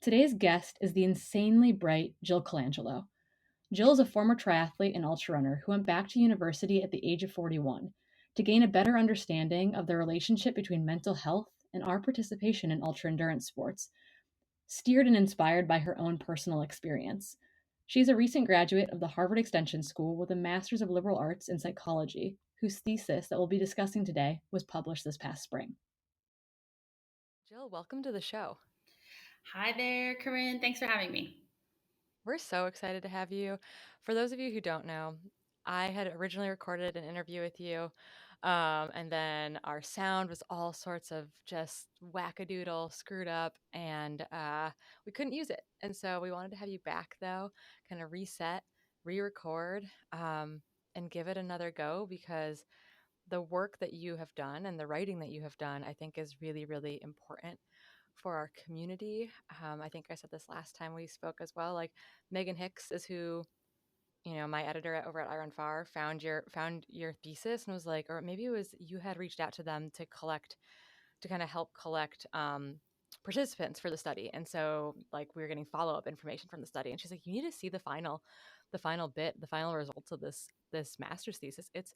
Today's guest is the insanely bright Jill Colangelo. Jill is a former triathlete and ultra runner who went back to university at the age of 41 to gain a better understanding of the relationship between mental health and our participation in ultra endurance sports, steered and inspired by her own personal experience. She's a recent graduate of the Harvard Extension School with a Master's of Liberal Arts in Psychology, whose thesis that we'll be discussing today was published this past spring. Jill, welcome to the show. Hi there, Corinne. Thanks for having me. We're so excited to have you. For those of you who don't know, I had originally recorded an interview with you, and then our sound was all sorts of just wackadoodle, screwed up, and we couldn't use it. And so we wanted to have you back, though, kind of reset, re record, and give it another go because the work that you have done and the writing that you have done, I think, is really, really important for our community. I think I said this last time we spoke as well. Like Megan Hicks is who, my editor over at Iron Far found your thesis and was like, or maybe it was you had reached out to them to kind of help collect participants for the study. And so like we were getting follow-up information from the study. And she's like, you need to see the final results of this master's thesis. It's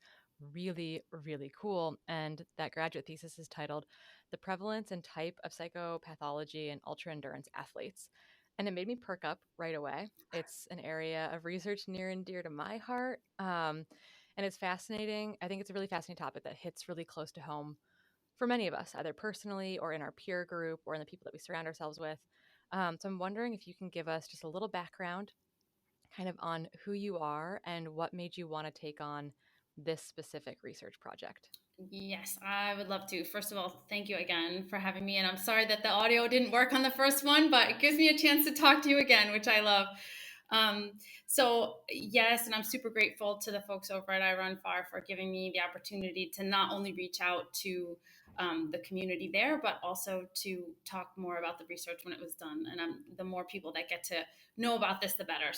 really, really cool. And that graduate thesis is titled The Prevalence and Type of Psychopathology in Ultra Endurance Athletes. And it made me perk up right away. It's an area of research near and dear to my heart. And it's fascinating. I think it's a really fascinating topic that hits really close to home for many of us, either personally or in our peer group or in the people that we surround ourselves with. So I'm wondering if you can give us just a little background kind of on who you are and what made you want to take on this specific research project. Yes, I would love to. First of all, thank you again for having me. And I'm sorry that the audio didn't work on the first one, but it gives me a chance to talk to you again, which I love. Um, yes, and I'm super grateful to the folks over at I Run Far for giving me the opportunity to not only reach out to the community there, but also to talk more about the research when it was done. And the more people that get to know about this, the better.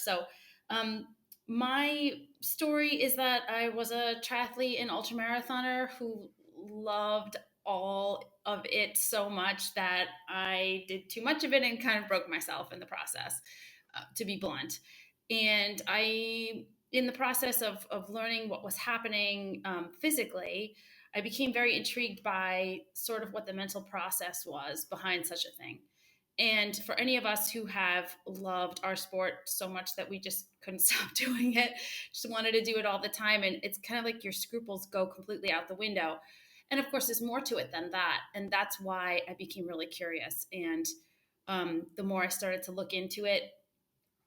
Um, my story is that I was a triathlete and ultramarathoner who loved all of it so much that I did too much of it and kind of broke myself in the process, to be blunt. And in the process of learning what was happening physically, I became very intrigued by sort of what the mental process was behind such a thing. And for any of us who have loved our sport so much that we just couldn't stop doing it, just wanted to do it all the time, and it's kind of like your scruples go completely out the window. And of course, there's more to it than that. And that's why I became really curious. And the more I started to look into it,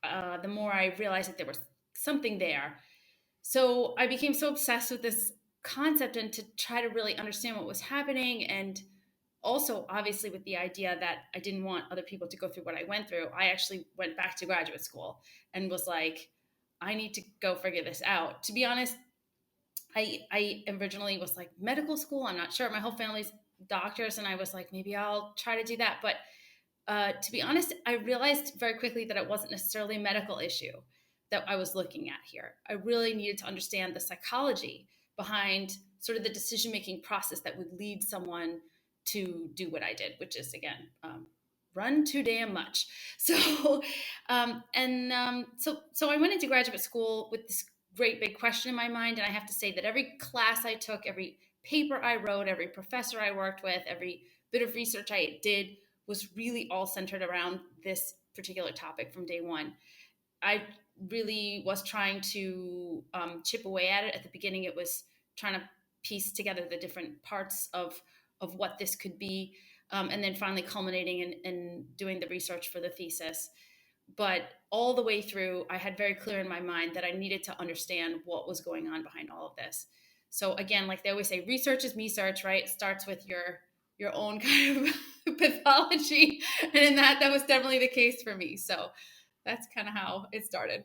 the more I realized that there was something there. So I became so obsessed with this concept and to try to really understand what was happening, and also obviously with the idea that I didn't want other people to go through what I went through. I actually went back to graduate school and was like, I need to go figure this out. To be honest, I originally was like, medical school, I'm not sure. My whole family's doctors, and I was like, maybe I'll try to do that. But to be honest, I realized very quickly that it wasn't necessarily a medical issue that I was looking at here. I really needed to understand the psychology behind sort of the decision making process that would lead someone to do what I did, which is, again, run too damn much. So I went into graduate school with this great big question in my mind. And I have to say that every class I took, every paper I wrote, every professor I worked with, every bit of research I did was really all centered around this particular topic from day one. I really was trying to chip away at it. At the beginning, it was trying to piece together the different parts of what this could be, and then finally culminating in doing the research for the thesis. But all the way through, I had very clear in my mind that I needed to understand what was going on behind all of this. So again, like they always say, research is me search, right? It starts with your own kind of pathology, and in that was definitely the case for me. So that's kind of how it started.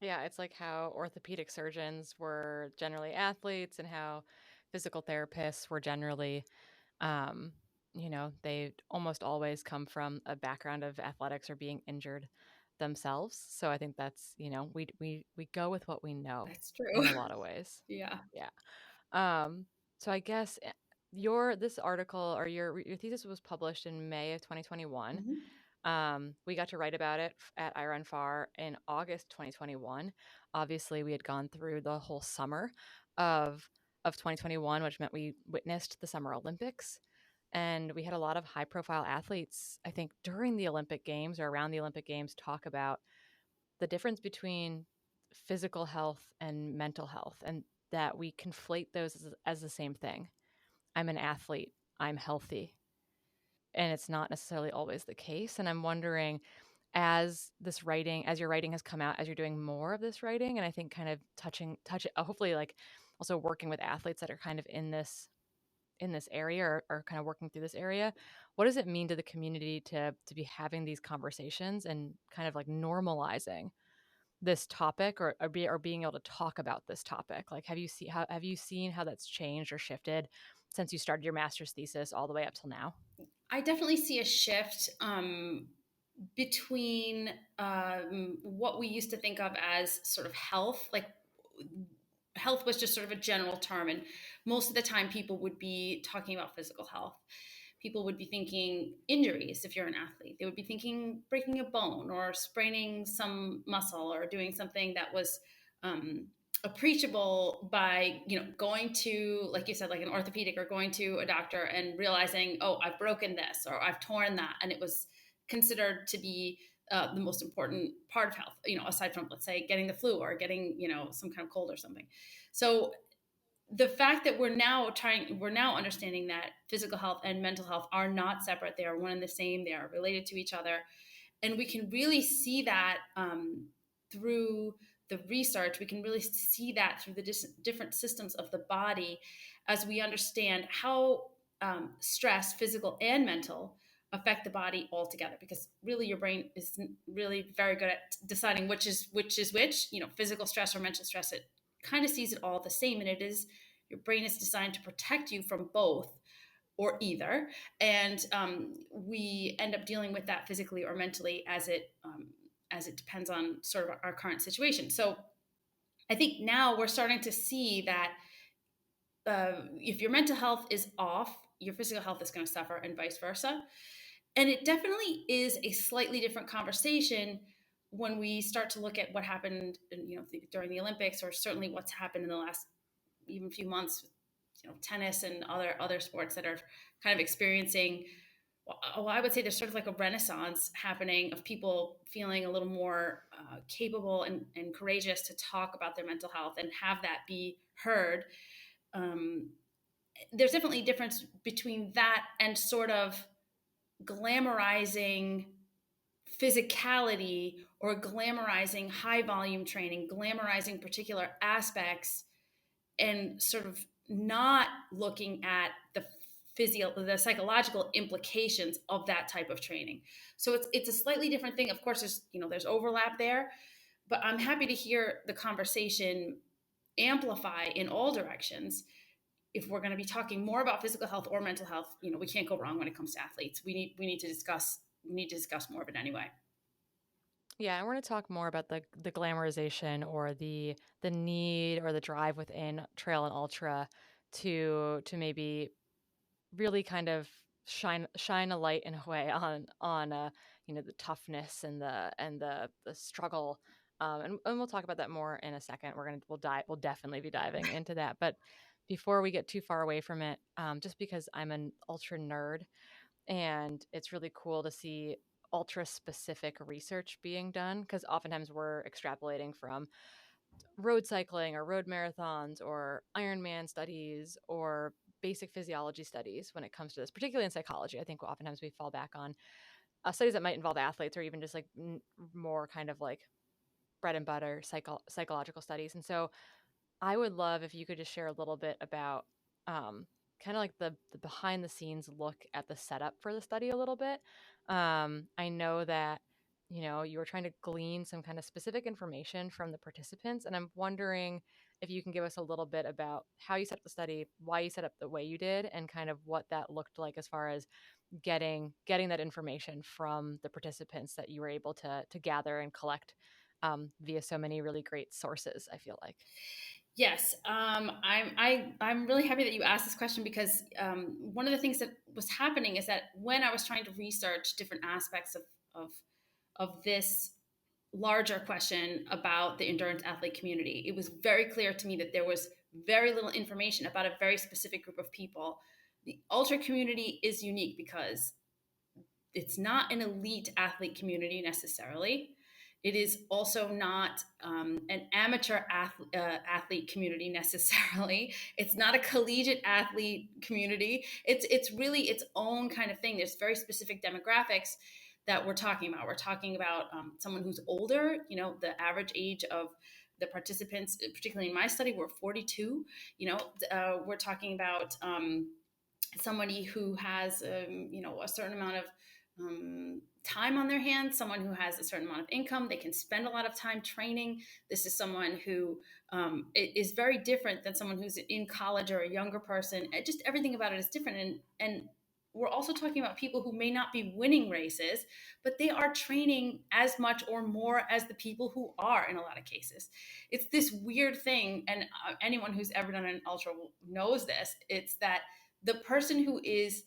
Yeah, it's like how orthopedic surgeons were generally athletes and how physical therapists were generally, um, they almost always come from a background of athletics or being injured themselves. So I think that's, we go with what we know That's true. in a lot of ways. Yeah. Yeah. Um, so I guess your this article or your thesis was published in May of 2021. Mhm. We got to write about it at Iron Far in August 2021. Obviously, we had gone through the whole summer of 2021, which meant we witnessed the Summer Olympics. And we had a lot of high profile athletes, I think, during the Olympic Games or around the Olympic Games, talk about the difference between physical health and mental health, and that we conflate those as the same thing. I'm an athlete, I'm healthy. And it's not necessarily always the case. And I'm wondering, as your writing has come out, as you're doing more of this writing, and I think kind of hopefully like also working with athletes that are kind of in this area, or kind of working through this area, what does it mean to the community to be having these conversations and kind of like normalizing this topic, or being able to talk about this topic? Like, have you seen how that's changed or shifted since you started your master's thesis all the way up till now? I definitely see a shift between what we used to think of as sort of health. Like health was just sort of a general term, and most of the time people would be talking about physical health. People would be thinking injuries. If you're an athlete, they would be thinking breaking a bone or spraining some muscle or doing something that was appreciable by, going to, like you said, like an orthopedic, or going to a doctor and realizing, oh, I've broken this or I've torn that, and it was considered to be the most important part of health, aside from, let's say, getting the flu or getting, some kind of cold or something. So the fact that we're now understanding that physical health and mental health are not separate. They are one and the same. They are related to each other. And we can really see that through the research. We can really see that through the different systems of the body, as we understand how stress, physical and mental, affect the body altogether. Because really, your brain is really very good at deciding which is which. Physical stress or mental stress. It kind of sees it all the same, and it is, your brain is designed to protect you from both or either. And we end up dealing with that physically or mentally as it depends on sort of our current situation. So I think now we're starting to see that if your mental health is off, your physical health is going to suffer, and vice versa. And it definitely is a slightly different conversation when we start to look at what happened, during the Olympics, or certainly what's happened in the last even few months, tennis and other sports that are kind of experiencing. Well, I would say there's sort of like a renaissance happening of people feeling a little more capable and courageous to talk about their mental health and have that be heard. Um, there's definitely a difference between that and sort of glamorizing physicality, or glamorizing high volume training, glamorizing particular aspects, and sort of not looking at the psychological implications of that type of training. So it's a slightly different thing. Of course, there's overlap there, but I'm happy to hear the conversation amplify in all directions. If we're going to be talking more about physical health or mental health, we can't go wrong when it comes to athletes. We need to discuss more of it anyway. Yeah, and we're going to talk more about the glamorization, or the need or the drive within trail and ultra to maybe really kind of shine a light in a way on the toughness and the struggle. And we'll talk about that more in a second. We'll definitely be diving into that. But before we get too far away from it, just because I'm an ultra nerd, and it's really cool to see ultra specific research being done, because oftentimes we're extrapolating from road cycling or road marathons or Ironman studies or basic physiology studies when it comes to this, particularly in psychology. I think oftentimes we fall back on studies that might involve athletes, or even just like more kind of like bread and butter psychological studies. And so I would love if you could just share a little bit about kind of like the behind the scenes look at the setup for the study a little bit. I know that you were trying to glean some kind of specific information from the participants, and I'm wondering if you can give us a little bit about how you set up the study, why you set up the way you did, and kind of what that looked like as far as getting that information from the participants that you were able to gather and collect via so many really great sources, I feel like. Yes, I'm really happy that you asked this question, because one of the things that was happening is that when I was trying to research different aspects of this larger question about the endurance athlete community. It was very clear to me that there was very little information about a very specific group of people. The ultra community is unique because it's not an elite athlete community necessarily. It is also not an amateur athlete community necessarily. It's not a collegiate athlete community. It's really its own kind of thing. There's very specific demographics that we're talking about. We're talking about someone who's older. You know, the average age of the participants, particularly in my study, were 42. You know, we're talking about somebody who has a certain amount of time on their hands, someone who has a certain amount of income. They can spend a lot of time training. This is someone who is very different than someone who's in college or a younger person. Just everything about it is different. And we're also talking about people who may not be winning races, but they are training as much or more as the people who are in a lot of cases. It's this weird thing, and anyone who's ever done an ultra knows this. It's that the person who is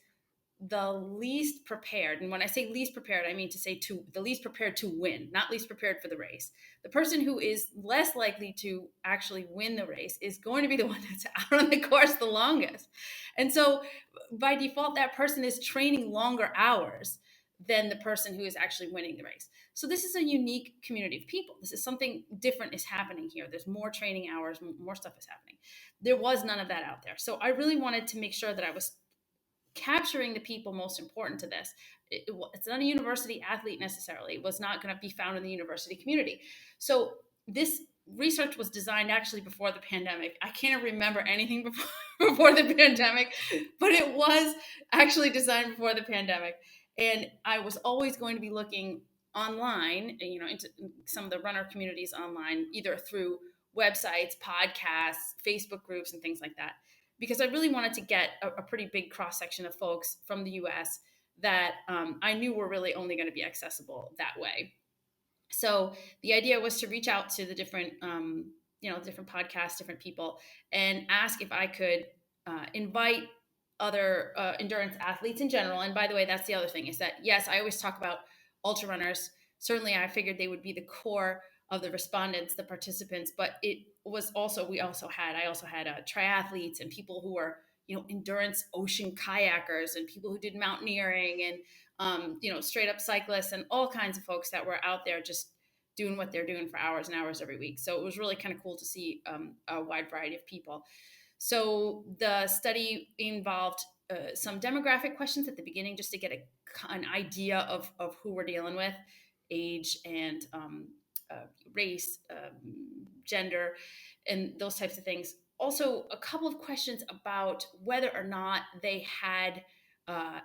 the least prepared, and when I say least prepared, I mean to say to the least prepared to win, not least prepared for the race. The person who is less likely to actually win the race is going to be the one that's out on the course the longest. And so by default, that person is training longer hours than the person who is actually winning the race. So this is a unique community of people. This is something different is happening here. There's more training hours, more stuff is happening. There was none of that out there. So I really wanted to make sure that I was capturing the people most important to this. It's not a university athlete necessarily. It was not going to be found in the university community. So this research was designed actually before the pandemic. I can't remember anything before the pandemic, but it was actually designed before the pandemic. And I was always going to be looking online, into some of the runner communities online, either through websites, podcasts, Facebook groups, and things like that, because I really wanted to get a pretty big cross section of folks from the US that I knew were really only going to be accessible that way. So the idea was to reach out to the different, different podcasts, different people, and ask if I could invite other endurance athletes in general. And by the way, that's the other thing, is that, yes, I always talk about ultra runners. Certainly, I figured they would be the core of the respondents, the participants, but I also had triathletes and people who were, endurance ocean kayakers, and people who did mountaineering, and straight up cyclists, and all kinds of folks that were out there just doing what they're doing for hours and hours every week. So it was really kind of cool to see a wide variety of people. So the study involved some demographic questions at the beginning, just to get an idea of who we're dealing with, age and race, gender, and those types of things. Also, a couple of questions about whether or not they had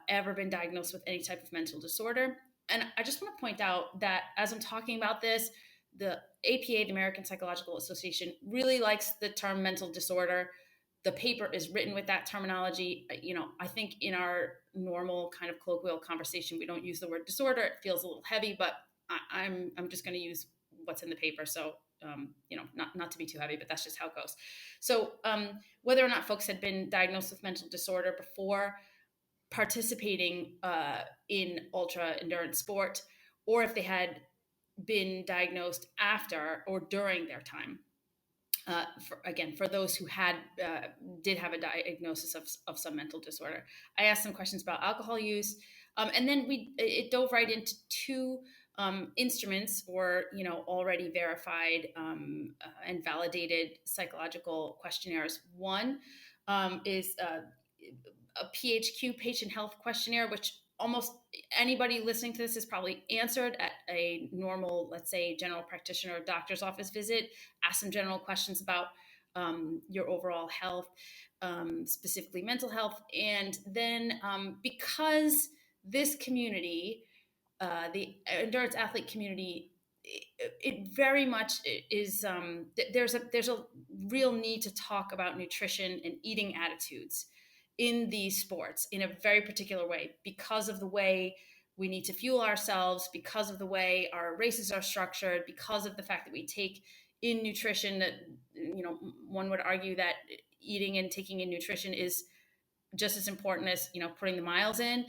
ever been diagnosed with any type of mental disorder. And I just want to point out that as I'm talking about this, the APA, the American Psychological Association, really likes the term mental disorder. The paper is written with that terminology. I think in our normal kind of colloquial conversation, we don't use the word disorder. It feels a little heavy, but I'm just going to use what's in the paper. So, not to be too heavy, but that's just how it goes. So whether or not folks had been diagnosed with mental disorder before participating in ultra endurance sport, or if they had been diagnosed after or during their time. For those who did have a diagnosis of some mental disorder, I asked some questions about alcohol use, and then it dove right into two instruments, or already verified and validated psychological questionnaires. One is a PHQ, patient health questionnaire, which almost anybody listening to this has probably answered at a normal, let's say, general practitioner or doctor's office visit. Ask some general questions about your overall health, specifically mental health. And then because this community, the endurance athlete community, it very much is, there's a real need to talk about nutrition and eating attitudes in these sports in a very particular way, because of the way we need to fuel ourselves, because of the way our races are structured, because of the fact that we take in nutrition that, one would argue that eating and taking in nutrition is just as important as putting the miles in.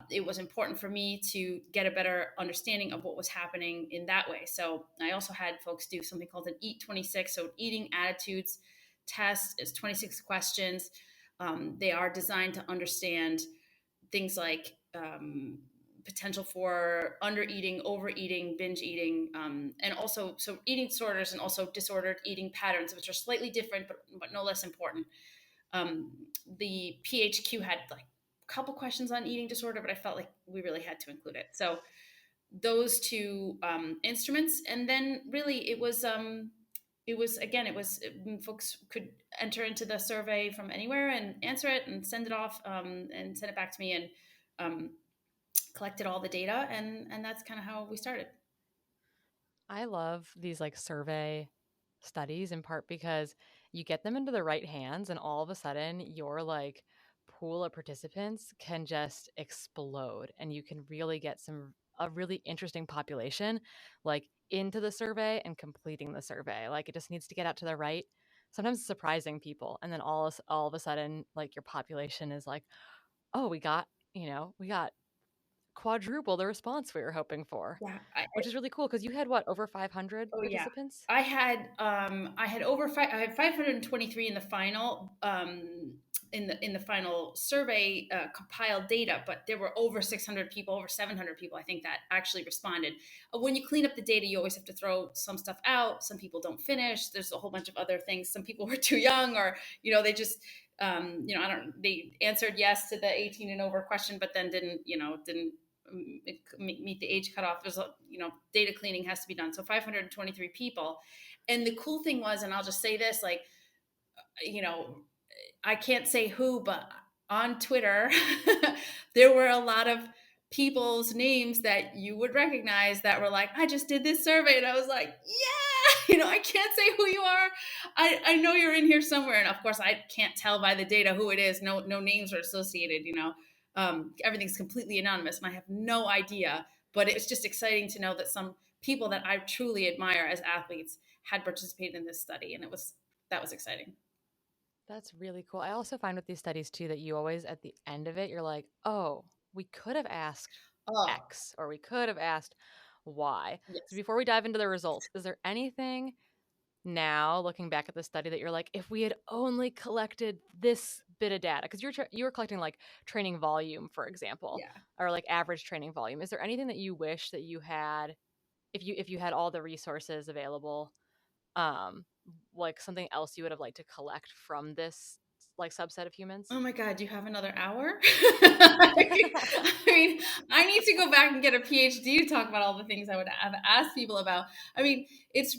It was important for me to get a better understanding of what was happening in that way. So I also had folks do something called an Eat 26, so eating attitudes test. Is 26 questions. They are designed to understand things like potential for under eating, overeating, binge eating, and also so eating disorders and also disordered eating patterns, which are slightly different but no less important. um, the PHQ had like a couple questions on eating disorder, but I felt like we really had to include it. So those two instruments, and then really it was folks could enter into the survey from anywhere and answer it and send it off, and send it back to me, and um, collected all the data, and that's kind of how we started. I love these like survey studies in part because you get them into the right hands and all of a sudden your like pool of participants can just explode and you can really get some a really interesting population like into the survey and completing the survey. Like it just needs to get out to the right, sometimes surprising people, and then all of a sudden like your population is like, "Oh, we got quadruple the response we were hoping for," Yeah. which is really cool because you had what, over 500 Oh yeah. participants? I had 523 in the final, in the final survey, compiled data, but there were over 600 people, over 700 people I think that actually responded. When you clean up the data, you always have to throw some stuff out. Some people don't finish. There's a whole bunch of other things. Some people were too young, or they just I don't they answered yes to the 18 and over question, but then didn't meet the age cutoff. There's data cleaning has to be done. So 523 people. And the cool thing was, and I'll just say this, like, you know, I can't say who, but on Twitter, there were a lot of people's names that you would recognize that were like, I just did this survey. And I was like, yeah, I can't say who you are. I know you're in here somewhere. And of course, I can't tell by the data who it is. No names are associated, everything's completely anonymous. And I have no idea. But it's just exciting to know that some people that I truly admire as athletes had participated in this study. And that was exciting. That's really cool. I also find with these studies too that you always at the end of it you're like, "Oh, we could have asked Oh, X or we could have asked Y." So yes. before we dive into the results, is there anything now looking back at the study that you're like, if we had only collected this bit of data, because you were collecting like training volume, for example, Yeah. or like average training volume. Is there anything that you wish that you had if you had all the resources available, um like something else you would have liked to collect from this like subset of humans? Oh my God, do you have another hour? I mean, I need to go back and get a PhD to talk about all the things I would have asked people about. I mean, it's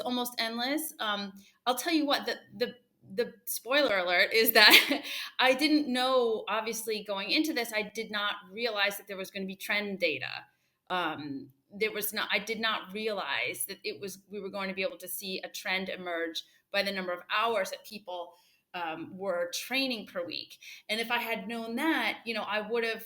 almost endless. I'll tell you what, the spoiler alert is that I didn't know, obviously going into this, I did not realize that there was going to be trend data. I did not realize that we were going to be able to see a trend emerge by the number of hours that people were training per week. And if I had known that, I would have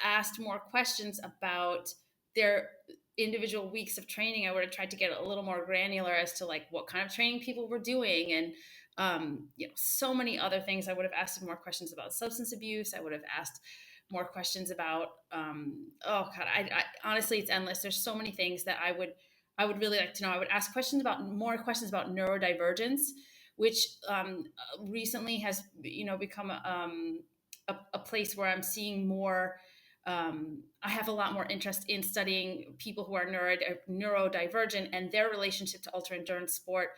asked more questions about their individual weeks of training. I would have tried to get a little more granular as to like what kind of training people were doing, and so many other things. I would have asked more questions about substance abuse. I would have asked more questions about oh God, I honestly, it's endless. There's so many things that I would really like to know. I would ask more questions about neurodivergence, which recently has become a place where I'm seeing more. I have a lot more interest in studying people who are neurodivergent and their relationship to ultra endurance sport,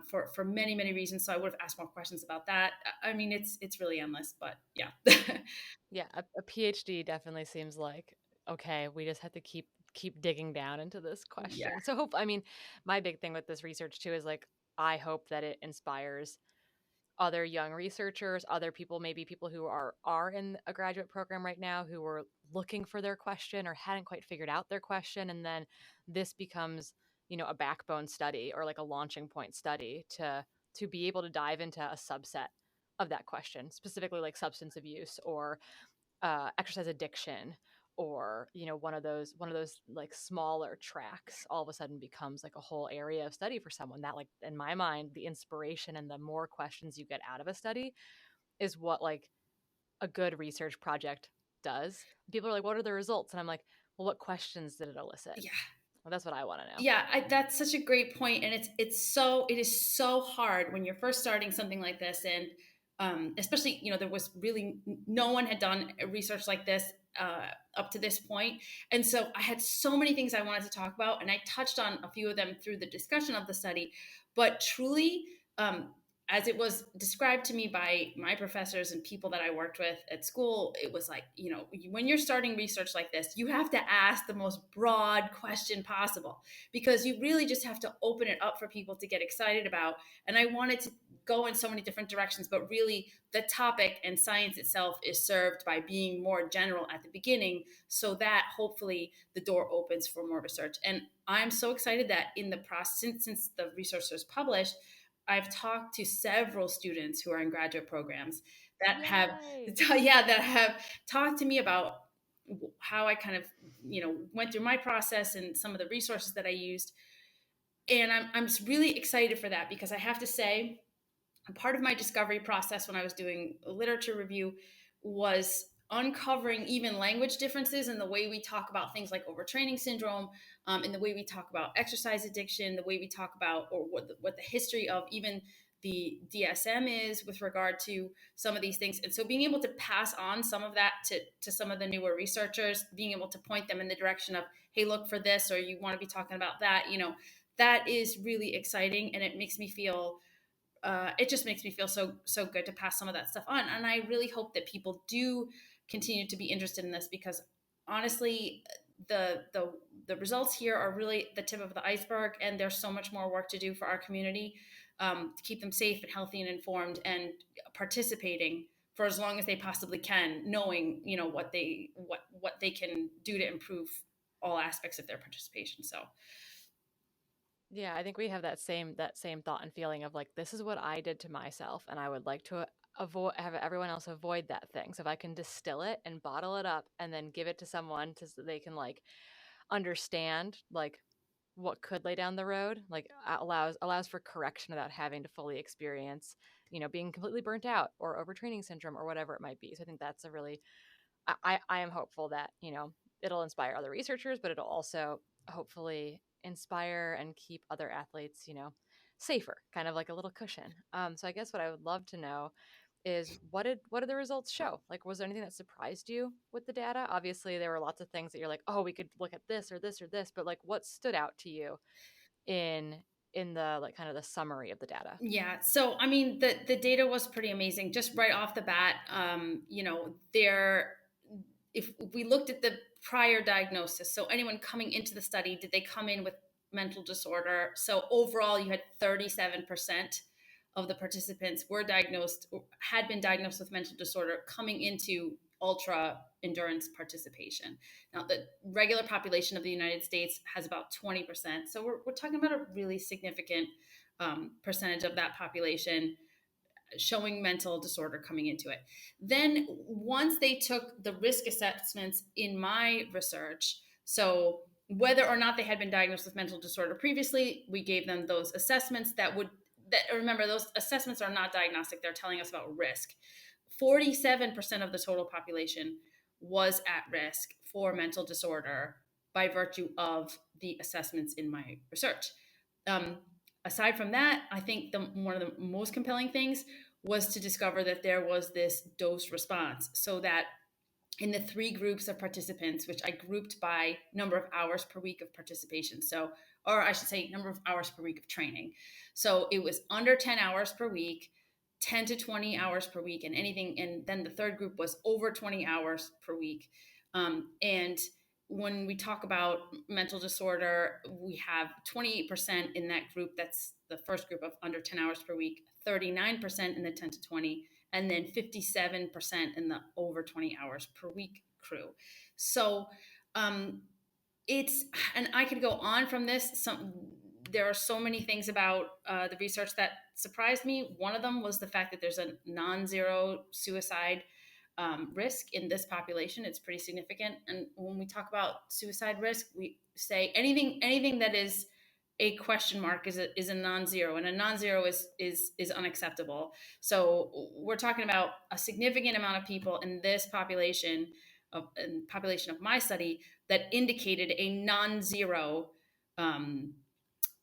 for many many reasons. So I would have asked more questions about that. I mean, it's really endless, but yeah. Yeah, a PhD definitely seems like, okay, we just have to keep digging down into this Yeah. question. So hope I mean, my big thing with this research too is like I hope that it inspires other young researchers, other people, maybe people who are in a graduate program right now who are looking for their question or hadn't quite figured out their question, and then this becomes, a backbone study or like a launching point study to be able to dive into a subset of that question, specifically like substance abuse or exercise addiction, or one of those like smaller tracks all of a sudden becomes like a whole area of study for someone that, like, in my mind, the inspiration and the more questions you get out of a study, is what like a good research project does. People are like, what are the results? And I'm like, well, what questions did it elicit? Yeah. Well, that's what I want to know. Yeah, that's such a great point, and it is so hard when you're first starting something like this, and especially there was really no one had done research like this up to this point, and so I had so many things I wanted to talk about, and I touched on a few of them through the discussion of the study, but truly. As it was described to me by my professors and people that I worked with at school, it was like, when you're starting research like this, you have to ask the most broad question possible because you really just have to open it up for people to get excited about. And I wanted to go in so many different directions, but really the topic and science itself is served by being more general at the beginning so that hopefully the door opens for more research. And I'm so excited that in the process, since the research was published, I've talked to several students who are in graduate programs that have, Yay. yeah, that have talked to me about how I kind of, went through my process and some of the resources that I used. And I'm really excited for that because I have to say, part of my discovery process when I was doing a literature review was uncovering even language differences in the way we talk about things like overtraining syndrome, in the way we talk about exercise addiction, the way we talk about or what the history of even the DSM is with regard to some of these things. And so being able to pass on some of that to some of the newer researchers, being able to point them in the direction of, hey, look for this, or you want to be talking about that, that is really exciting. And it just makes me feel so good to pass some of that stuff on. And I really hope that people do continue to be interested in this because honestly, the results here are really the tip of the iceberg, and there's so much more work to do for our community to keep them safe and healthy and informed and participating for as long as they possibly can, knowing what they can do to improve all aspects of their participation. So Yeah, I think we have that same thought and feeling of like this is what I did to myself and I would like to avoid have everyone else avoid that thing. So if I can distill it and bottle it up and then give it to someone so they can like understand like what could lay down the road, like allows for correction without having to fully experience, being completely burnt out or overtraining syndrome or whatever it might be. So I think that's a really I am hopeful that, it'll inspire other researchers, but it'll also hopefully inspire and keep other athletes, safer, kind of like a little cushion. So I guess what I would love to know is what did the results show? Like, was there anything that surprised you with the data? Obviously, there were lots of things that you're like, oh, we could look at this or this or this, but like, what stood out to you in in the like kind of the summary of the data? yeah, so I mean, the data was pretty amazing. Just right off the bat, there, if we looked at the prior diagnosis, so anyone coming into the study, did they come in with mental disorder? So overall, you had 37% of the participants were diagnosed or had been diagnosed with mental disorder coming into ultra endurance participation. Now, the regular population of the United States has about 20%. So we're talking about a really significant percentage of that population showing mental disorder coming into it. Then, once they took the risk assessments in my research, so whether or not they had been diagnosed with mental disorder previously, we gave them those assessments that remember, those assessments are not diagnostic, they're telling us about risk. 47% of the total population was at risk for mental disorder by virtue of the assessments in my research. Um, Aside from that, I think one of the most compelling things was to discover that there was this dose response. So that in the three groups of participants, which I grouped by number of hours per week of participation. So, or I should say, number of hours per week of training. So it was under 10 hours per week, 10 to 20 hours per week, and anything. And then the third group was over 20 hours per week. And when we talk about mental disorder, we have 28% in that group. That's the first group of under 10 hours per week, 39% in the 10 to 20, and then 57% in the over 20 hours per week crew. So it's, and I could go on from this. There are so many things about the research that surprised me. One of them was the fact that there's a non-zero suicide risk in this population. It's pretty significant. And when we talk about suicide risk, we say anything that is a question mark is a non-zero, and a non-zero is unacceptable. So we're talking about a significant amount of people in this population of my study that indicated a non-zero um,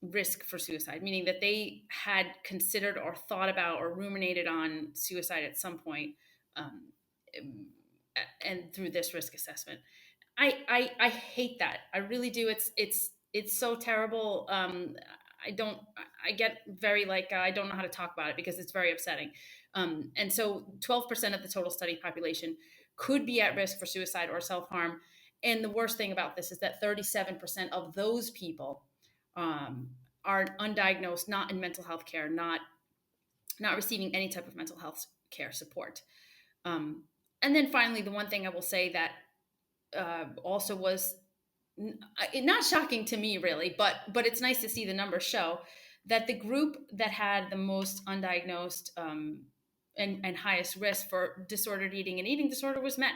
risk for suicide, meaning that they had considered or thought about or ruminated on suicide at some point, um, and through this risk assessment. I hate that. I really do. It's so terrible. I don't. I get very like I don't know how to talk about it because it's very upsetting. And so 12% of the total study population could be at risk for suicide or self harm. And the worst thing about this is that 37% of those people um, are undiagnosed, not in mental health care, not receiving any type of mental health care support. Um, and then finally, the one thing I will say that also was not shocking to me really, but it's nice to see the numbers show that the group that had the most undiagnosed and highest risk for disordered eating and eating disorder was men.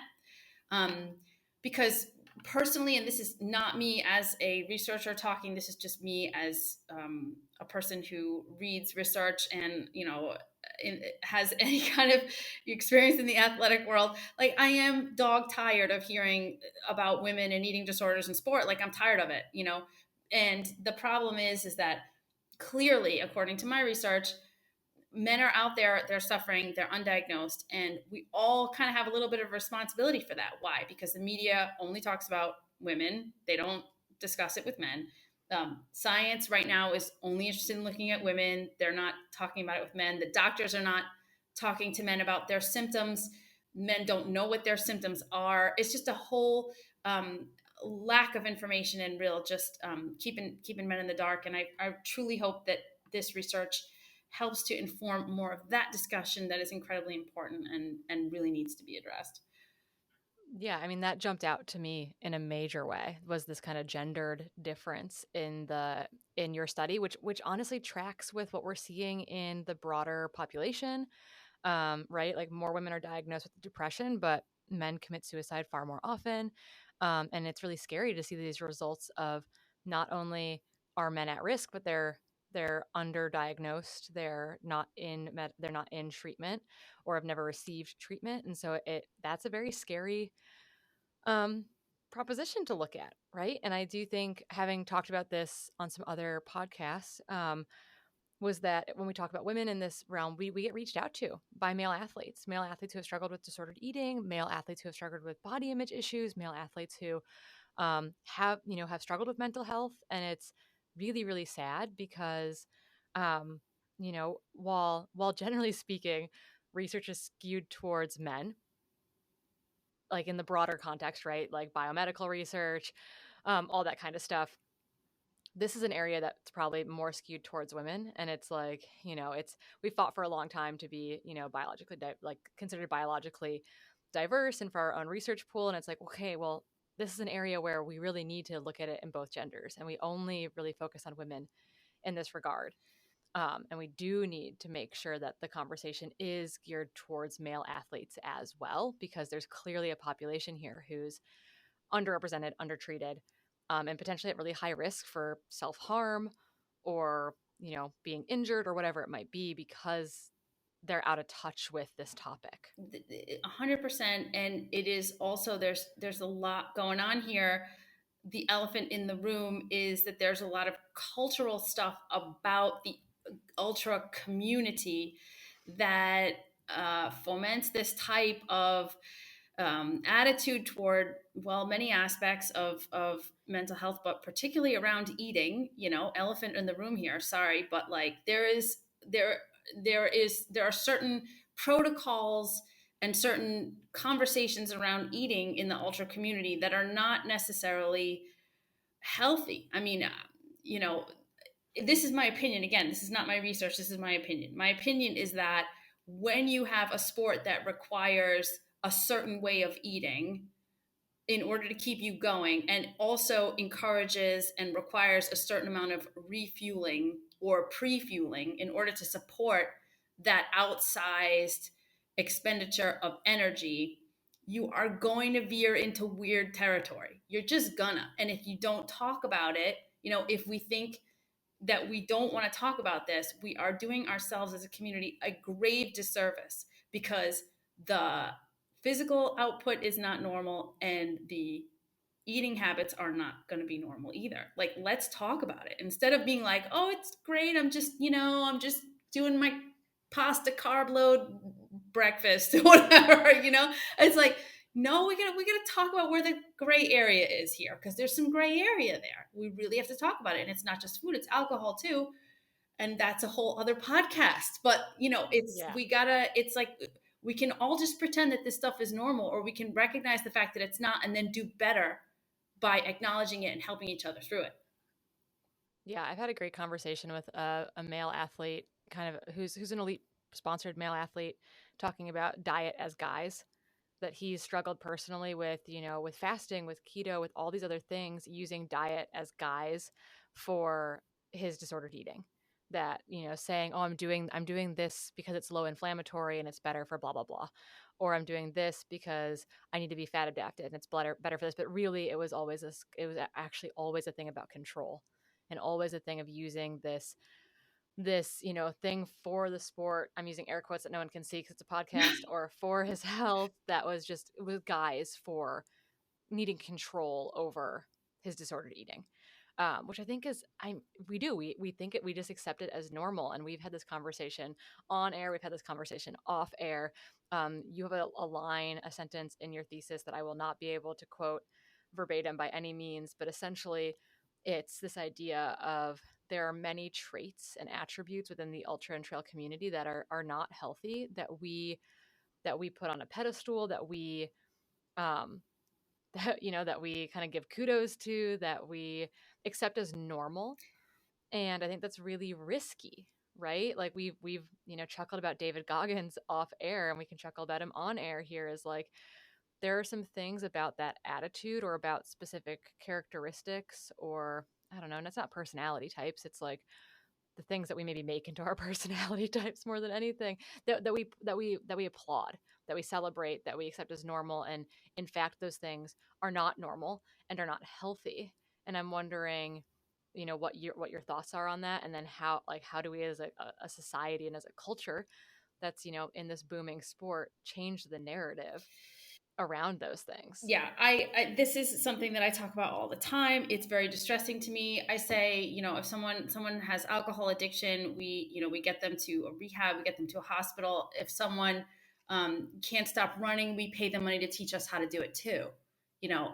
um, because personally, and this is not me as a researcher talking, this is just me as a person who reads research and has any kind of experience in the athletic world. Like, I am dog tired of hearing about women and eating disorders in sport. Like, I'm tired of it. And the problem is that clearly, according to my research, men are out there, they're suffering, they're undiagnosed, and we all kind of have a little bit of responsibility for that. Why? Because the media only talks about women, they don't discuss it with men. Science right now is only interested in looking at women, they're not talking about it with men. The doctors are not talking to men about their symptoms. Men don't know what their symptoms are. It's just a whole lack of information and real just keeping men in the dark. And I truly hope that this research helps to inform more of that discussion that is incredibly important and really needs to be addressed. Yeah, I mean that jumped out to me in a major way was this kind of gendered difference in your study, which honestly tracks with what we're seeing in the broader population. Right? Like more women are diagnosed with depression, but men commit suicide far more often. And it's really scary to see these results of not only are men at risk, but they're underdiagnosed. They're not in treatment or have never received treatment, and so it that's a very scary um, proposition to look at, right? And I do think, having talked about this on some other podcasts, was that when we talk about women in this realm, we get reached out to by male athletes who have struggled with disordered eating, male athletes who have struggled with body image issues, male athletes who have struggled with mental health, and it's really really sad because while generally speaking, research is skewed towards men, like in the broader context, right? Like biomedical research, all that kind of stuff. This is an area that's probably more skewed towards women, and it's like, we fought for a long time to be, biologically like considered biologically diverse and for our own research pool, and it's like, okay, well, this is an area where we really need to look at it in both genders, and we only really focus on women in this regard. And we do need to make sure that the conversation is geared towards male athletes as well, because there's clearly a population here who's underrepresented, undertreated, and potentially at really high risk for self harm or, being injured or whatever it might be because they're out of touch with this topic. 100%. And it is also, there's a lot going on here. The elephant in the room is that there's a lot of cultural stuff about the ultra community that foments this type of attitude toward, well, many aspects of mental health, but particularly around eating. Elephant in the room here, sorry, but like there are certain protocols and certain conversations around eating in the ultra community that are not necessarily healthy. I mean, this is my opinion. Again, this is not my research, this is my opinion. My opinion is that when you have a sport that requires a certain way of eating in order to keep you going, and also encourages and requires a certain amount of refueling or pre-fueling in order to support that outsized expenditure of energy, you are going to veer into weird territory. You're just gonna. And if you don't talk about it, if we think that we don't want to talk about this, we are doing ourselves as a community a grave disservice, because the physical output is not normal and the eating habits are not going to be normal either. Like, let's talk about it instead of being like, oh, it's great, I'm just doing my pasta carb load breakfast or whatever, it's like, no, we gotta talk about where the gray area is here, because there's some gray area there. We really have to talk about it, and it's not just food, it's alcohol too, and that's a whole other podcast. But Yeah. it's like, we can all just pretend that this stuff is normal, or we can recognize the fact that it's not and then do better by acknowledging it and helping each other through it. Yeah, I've had a great conversation with a male athlete, kind of who's an elite sponsored male athlete, talking about diet as guys. That he's struggled personally with, with fasting, with keto, with all these other things, using diet as guise for his disordered eating. That, saying, "Oh, I'm doing this because it's low inflammatory and it's better for blah blah blah," or "I'm doing this because I need to be fat adapted and it's better for this." But really, it was actually always a thing about control, and always a thing of using this thing for the sport. I'm using air quotes that no one can see because it's a podcast, or for his health, that was just, it was guys for needing control over his disordered eating. Which I think is, we think it, we just accept it as normal. And we've had this conversation on air, we've had this conversation off air. You have a line, a sentence in your thesis that I will not be able to quote verbatim by any means, but essentially it's this idea of, there are many traits and attributes within the ultra and trail community that are not healthy, that we put on a pedestal, that we um that we kind of give kudos to, that we accept as normal. And I think that's really risky, right? Like we've chuckled about David Goggins off air, and we can chuckle about him on air here, is like, there are some things about that attitude, or about specific characteristics, or I don't know, and it's not personality types, it's like the things that we maybe make into our personality types more than anything, that we applaud, that we celebrate, that we accept as normal. And in fact, those things are not normal and are not healthy. And I'm wondering, what your thoughts are on that, and then how do we, as a society and as a culture that's in this booming sport, change the narrative around those things. Yeah, this is something that I talk about all the time. It's very distressing to me. I say, if someone has alcohol addiction, we get them to a rehab, we get them to a hospital. If someone can't stop running, we pay them money to teach us how to do it too.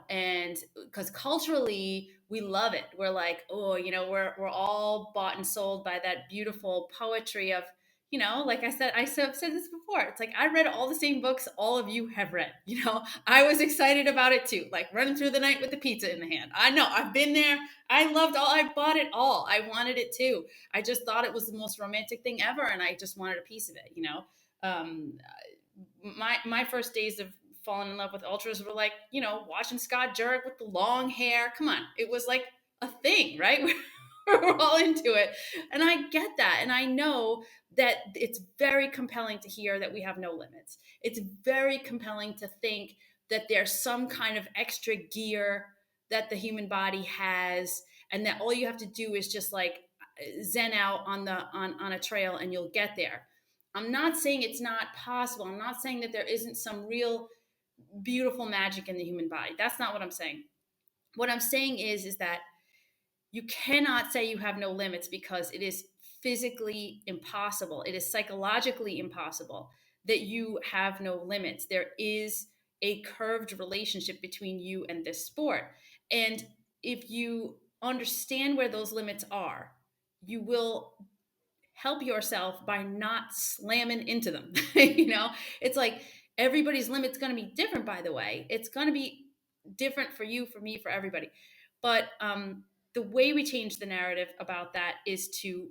And because culturally we love it, we're like, oh, we're all bought and sold by that beautiful poetry of, like I've said this before. It's like, I read all the same books all of you have read. I was excited about it too, like running through the night with the pizza in the hand. I know, I've been there. I bought it all. I wanted it too. I just thought it was the most romantic thing ever, and I just wanted a piece of it. Um, my first days of falling in love with ultras were like, watching Scott Jurek with the long hair. Come on, it was like a thing, right? We're all into it, and I get that, and I know that it's very compelling to hear that we have no limits. It's very compelling to think that there's some kind of extra gear that the human body has, and that all you have to do is just like zen out on a trail and you'll get there. I'm not saying it's not possible. I'm not saying that there isn't some real beautiful magic in the human body. That's not what I'm saying. What I'm saying is that you cannot say you have no limits, because it is physically impossible. It is psychologically impossible that you have no limits. There is a curved relationship between you and this sport. And if you understand where those limits are, you will help yourself by not slamming into them. It's like, everybody's limit's going to be different, by the way. It's going to be different for you, for me, for everybody. But the way we change the narrative about that is to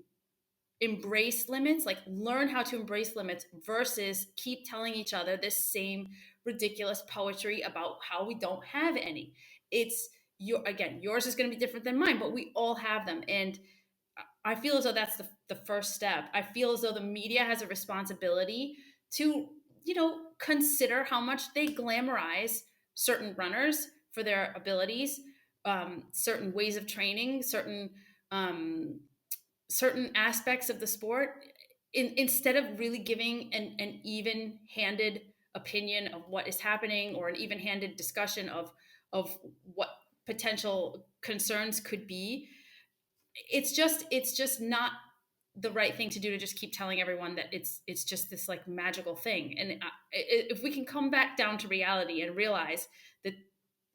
embrace limits, like learn how to embrace limits, versus keep telling each other this same ridiculous poetry about how we don't have any. It's yours is going to be different than mine, but we all have them. And I feel as though that's the first step. I feel as though the media has a responsibility to, consider how much they glamorize certain runners for their abilities, certain ways of training, certain certain aspects of the sport, instead of really giving an even-handed opinion of what is happening, or an even-handed discussion of what potential concerns could be. It's just not the right thing to do, to just keep telling everyone that it's just this like magical thing. And if we can come back down to reality and realize that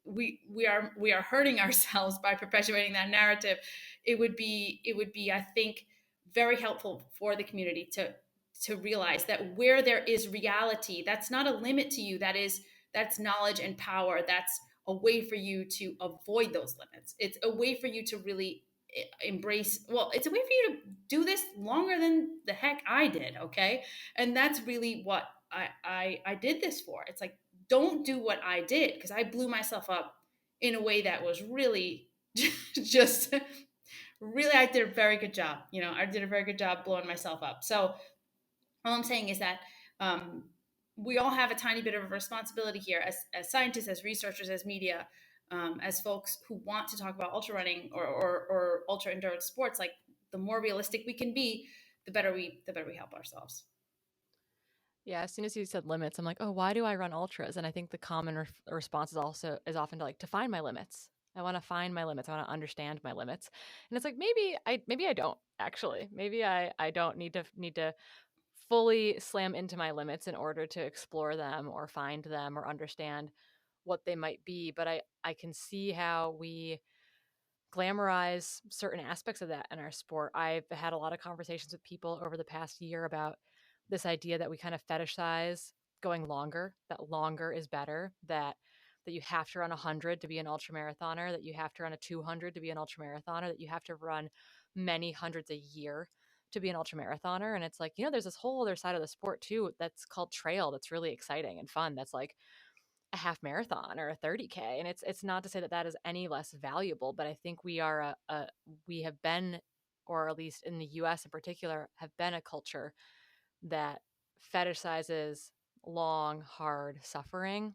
we are hurting ourselves by perpetuating that narrative, it would be, I think, very helpful for the community to realize that where there is reality, that's not a limit to you. That's knowledge and power. That's a way for you to avoid those limits. It's a way for you to really embrace, well, it's a way for you to do this longer than the heck I did. Okay. And that's really what I did this for. It's like, don't do what I did, because I blew myself up in a way that was really just really, I did a very good job. I did a very good job blowing myself up. So all I'm saying is that um, we all have a tiny bit of a responsibility here, as scientists, as researchers, as media, as folks who want to talk about ultra running, or ultra endurance sports. Like, the more realistic we can be, the better we help ourselves. Yeah, as soon as you said limits, I'm like, oh, why do I run ultras? And I think the common response is often to find my limits. I want to find my limits. I want to understand my limits. And it's like, maybe I don't actually. Maybe I don't need to fully slam into my limits in order to explore them or find them or understand what they might be. But I can see how we glamorize certain aspects of that in our sport. I've had a lot of conversations with people over the past year about this idea that we kind of fetishize going longer, that longer is better, that you have to run 100 to be an ultra marathoner, that you have to run a 200 to be an ultra marathoner, that you have to run many hundreds a year to be an ultra marathoner. And it's like, there's this whole other side of the sport too that's called trail, that's really exciting and fun. That's like a half marathon or a 30K. And it's not to say that that is any less valuable, but I think we have been, or at least in the US in particular, have been a culture that fetishizes long, hard suffering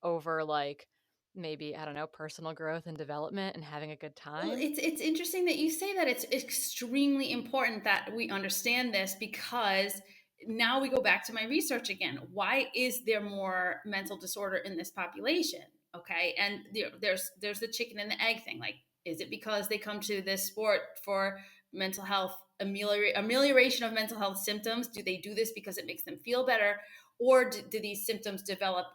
over, like, maybe, I don't know, personal growth and development and having a good Well, time. it's interesting that you say that. It's extremely important that we understand this, because now we go back to my research again. Why is there more mental disorder in this population? Okay, and there's the chicken and the egg thing. Like, is it because they come to this sport for mental health amelioration of mental health symptoms? Do they do this because it makes them feel better, or do these symptoms develop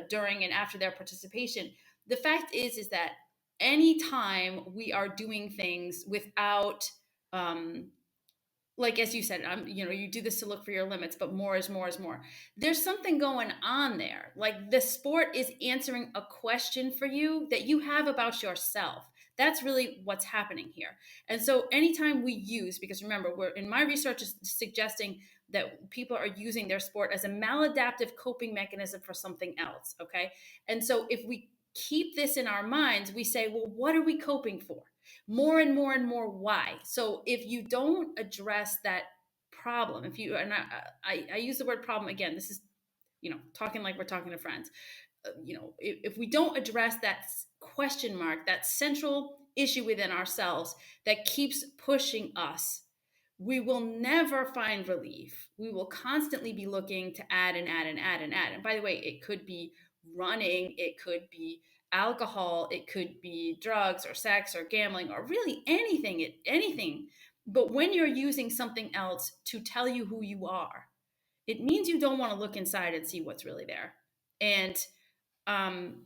during and after their participation? The fact is that anytime we are doing things without, like, as you said, you do this to look for your limits, but more is more is more. There's something going on there. Like, the sport is answering a question for you that you have about yourself. That's really what's happening here. And so anytime we use, because remember, we're in my research is suggesting that people are using their sport as a maladaptive coping mechanism for something else. Okay. And so if we keep this in our minds, we say, well, what are we coping for? More and more and more, why? So if you don't address that problem, if you, and I use the word problem again, this is, talking like we're talking to friends. If we don't address that question mark, that central issue within ourselves that keeps pushing us, we will never find relief. We will constantly be looking to add and add and add and add. And by the way, it could be running, it could be alcohol, it could be drugs or sex or gambling, or really anything. But when you're using something else to tell you who you are, it means you don't want to look inside and see what's really there. And um,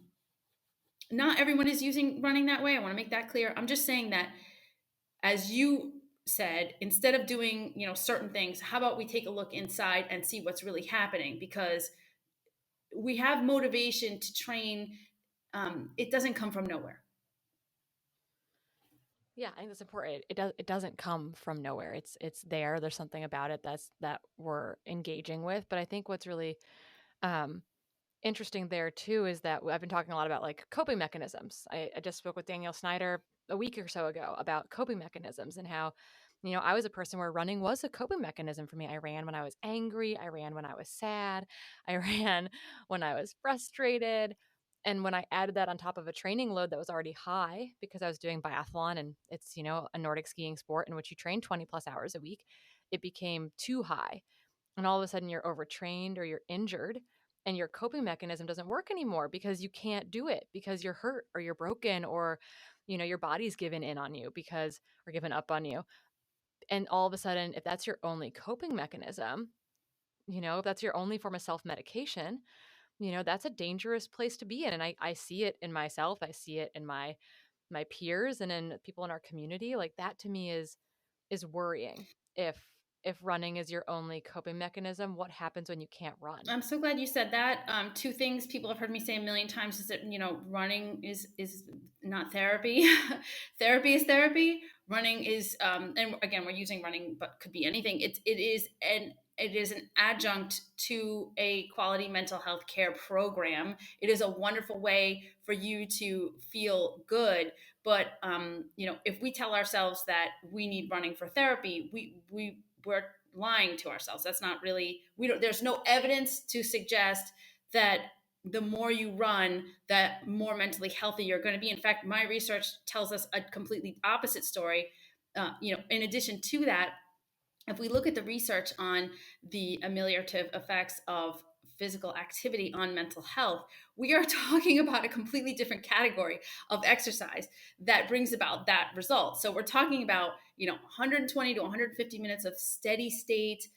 not everyone is using running that way. I want to make that clear. I'm just saying that, as you said, instead of doing certain things, how about we take a look inside and see what's really happening? Because we have motivation to train. It doesn't come from nowhere. Yeah, I think that's important. It doesn't come from nowhere. It's there. There's something about it that we're engaging with. But I think what's really um interesting there too is that I've been talking a lot about, like, coping mechanisms. I just spoke with Daniel Snyder a week or so ago about coping mechanisms and how, I was a person where running was a coping mechanism for me. I ran when I was angry. I ran when I was sad. I ran when I was frustrated. And when I added that on top of a training load that was already high because I was doing biathlon and it's, a Nordic skiing sport in which you train 20 plus hours a week, it became too high. And all of a sudden you're overtrained or you're injured and your coping mechanism doesn't work anymore because you can't do it because you're hurt or you're broken or your body's given in on you because or given up on you. And all of a sudden, if that's your only coping mechanism, if that's your only form of self-medication, that's a dangerous place to be in. And I see it in myself. I see it in my peers and in people in our community. Like that to me is worrying. If running is your only coping mechanism, what happens when you can't run? I'm so glad you said that. Two things people have heard me say a million times is that running is not therapy. Therapy is therapy. Running is, and again, we're using running, but could be anything. It is an adjunct to a quality mental health care program. It is a wonderful way for you to feel good. But if we tell ourselves that we need running for therapy, we're lying to ourselves. That's not really, we don't, there's no evidence to suggest that the more you run, that more mentally healthy you're going to be. In fact, my research tells us a completely opposite story. In addition to that, if we look at the research on the ameliorative effects of physical activity on mental health, we are talking about a completely different category of exercise that brings about that result. So we're talking about, 120 to 150 minutes of steady state,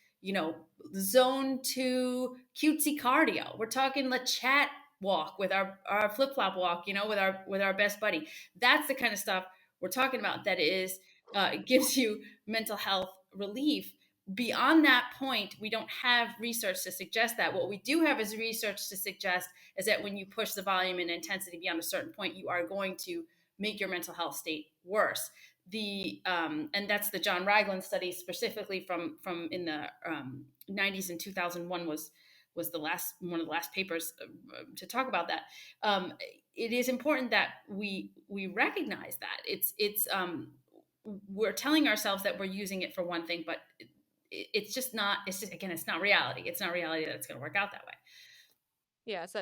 zone 2 cutesy cardio. We're talking the chat walk with our flip-flop walk, with our best buddy. That's the kind of stuff we're talking about that is gives you mental health relief. Beyond that point, we don't have research to suggest that. What we do have is research to suggest is that when you push the volume and intensity beyond a certain point, you are going to make your mental health state worse. And that's the John Ragland study specifically from in the 90s, and 2001 was the last one of the last papers to talk about that. It is important that we recognize that it's we're telling ourselves that we're using it for one thing, but it's just not. It's just, again, it's not reality. It's not reality that it's going to work out that way. Yeah, it's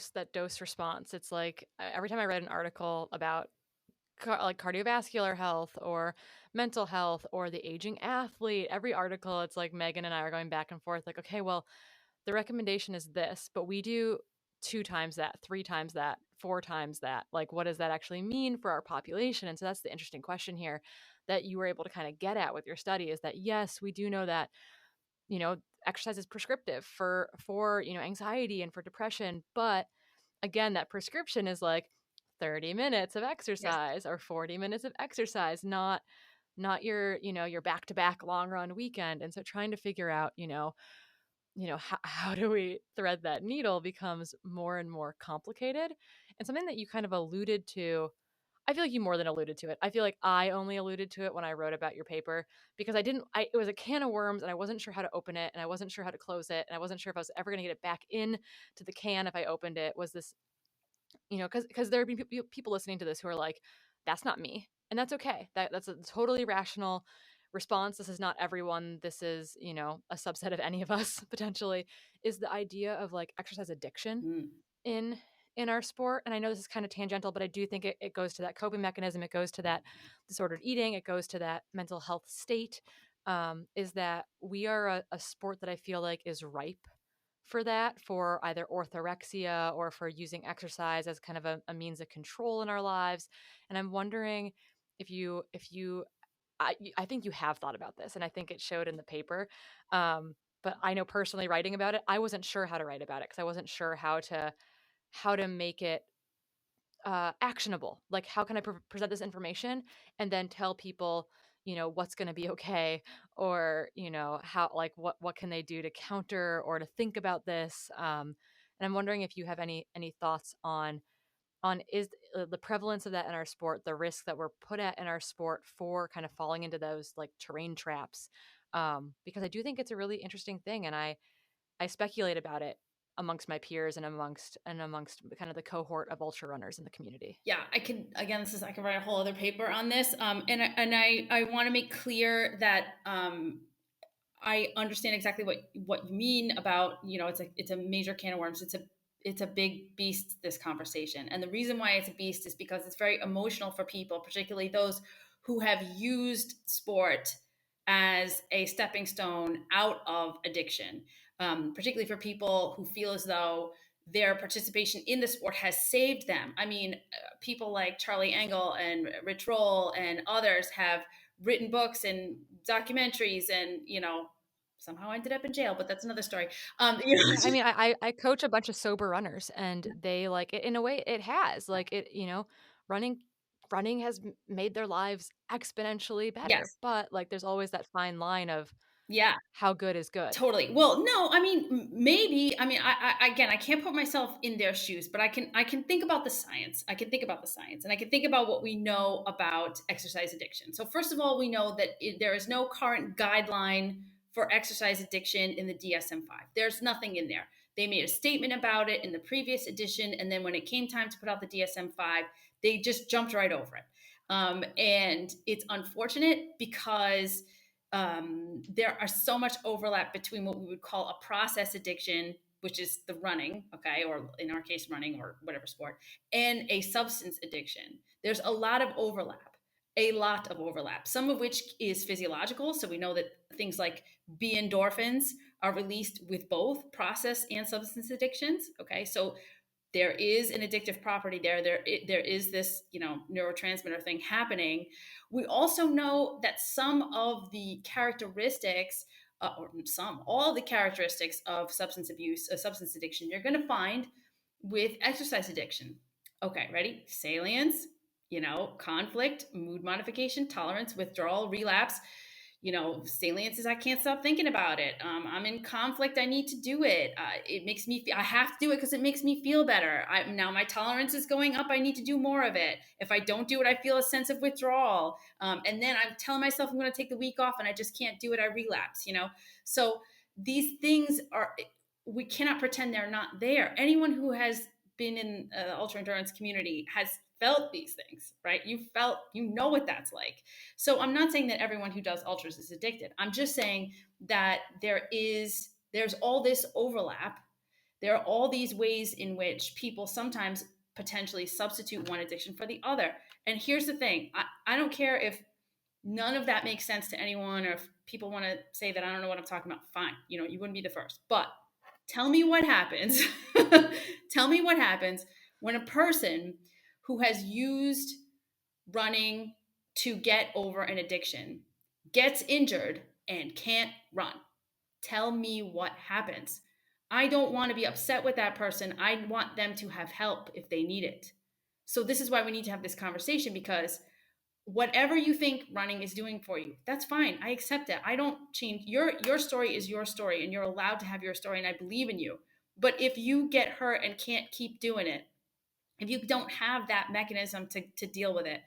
that dose response. It's like every time I read an article about like cardiovascular health or mental health or the aging athlete, every article it's like Megan and I are going back and forth like, okay, well, the recommendation is this, but we do two times that, three times that, four times that. Like, what does that actually mean for our population? And so that's the interesting question here that you were able to kind of get at with your study is that, yes, we do know that, you know, exercise is prescriptive for anxiety and for depression. But again, that prescription is like 30 minutes of Yes. exercise or 40 minutes of exercise, not your back-to-back long run weekend. And so trying to figure out, how do we thread that needle becomes more and more complicated. And something that you kind of alluded to, I feel like you more than alluded to it. I feel like I only alluded to it when I wrote about your paper because it was a can of worms and I wasn't sure how to open it and I wasn't sure how to close it and I wasn't sure if I was ever going to get it back in to the can if I opened it. Was this, because there would be people listening to this who are like, that's not me. And that's okay. That's a totally rational response. This is not everyone. This is, a subset of any of us potentially, is the idea of like exercise addiction Mm. in our sport. And I know this is kind of tangential, but I do think it goes to that coping mechanism. It goes to that disordered eating. It goes to that mental health state. Is that we are a sport that I feel like is ripe for that, for either orthorexia or for using exercise as kind of a means of control in our lives. And I'm wondering if you I think you have thought about this and I think it showed in the paper. But I know personally writing about it, I wasn't sure how to write about it because I wasn't sure how to make it actionable. Like, how can I present this information and then tell people, what's going to be okay, or how, like, what can they do to counter or to think about this. And I'm wondering if you have any thoughts on is the prevalence of that in our sport, the risks that we're put at in our sport for kind of falling into those like terrain traps. Because I do think it's a really interesting thing, and I speculate about it amongst my peers and amongst kind of the cohort of ultra runners in the community. Yeah, I could, again, I could write a whole other paper on this. And I want to make clear that I understand exactly what you mean about, it's a major can of worms. it's a big beast, this conversation. And the reason why it's a beast is because it's very emotional for people, particularly those who have used sport as a stepping stone out of addiction, particularly for people who feel as though their participation in the sport has saved them. I mean, people like Charlie Engel and Rich Roll and others have written books and documentaries and, somehow ended up in jail, but that's another story. Yeah, I mean, I coach a bunch of sober runners, and they like it in a way. It has like it, running running has made their lives exponentially better. Yes. But like, there's always that fine line of Yeah. how good is good. Totally. Well, no, I mean, maybe. I mean, again, I can't put myself in their shoes, but I can think about the science. I can think about the science, and I can think about what we know about exercise addiction. So, first of all, we know that there is no current guideline for exercise addiction in the DSM-5. There's nothing in there. They made a statement about it in the previous edition, and then when it came time to put out the DSM-5, they just jumped right over it. And it's unfortunate because there are so much overlap between what we would call a process addiction, which is the running, okay, or in our case, running or whatever sport, and a substance addiction. There's a lot of overlap, some of which is physiological. So we know that things like B endorphins are released with both process and substance addictions, okay? So there is an addictive property there. There is this, neurotransmitter thing happening. We also know that some of the characteristics, all the characteristics of substance abuse, substance addiction, you're going to find with exercise addiction. Okay, ready? Salience, conflict, mood modification, tolerance, withdrawal, relapse. Salience is I can't stop thinking about it. I'm in conflict. I need to do it. It makes me. I have to do it because it makes me feel better. Now my tolerance is going up. I need to do more of it. If I don't do it, I feel a sense of withdrawal. And then I'm telling myself I'm going to take the week off, and I just can't do it. I relapse. So these things are. We cannot pretend they're not there. Anyone who has been in the ultra endurance community has felt these things, right? You know what that's like. So I'm not saying that everyone who does ultras is addicted. I'm just saying that there's all this overlap. There are all these ways in which people sometimes potentially substitute one addiction for the other. And here's the thing, I don't care if none of that makes sense to anyone, or if people want to say that I don't know what I'm talking about, fine. You wouldn't be the first. But tell me what happens. Tell me what happens when a person who has used running to get over an addiction gets injured and can't run. Tell me what happens. I don't want to be upset with that person. I want them to have help if they need it. So this is why we need to have this conversation, because whatever you think running is doing for you, that's fine. I accept it. I don't change. Your story is your story, and you're allowed to have your story, and I believe in you. But if you get hurt and can't keep doing it, if you don't have that mechanism to deal with it,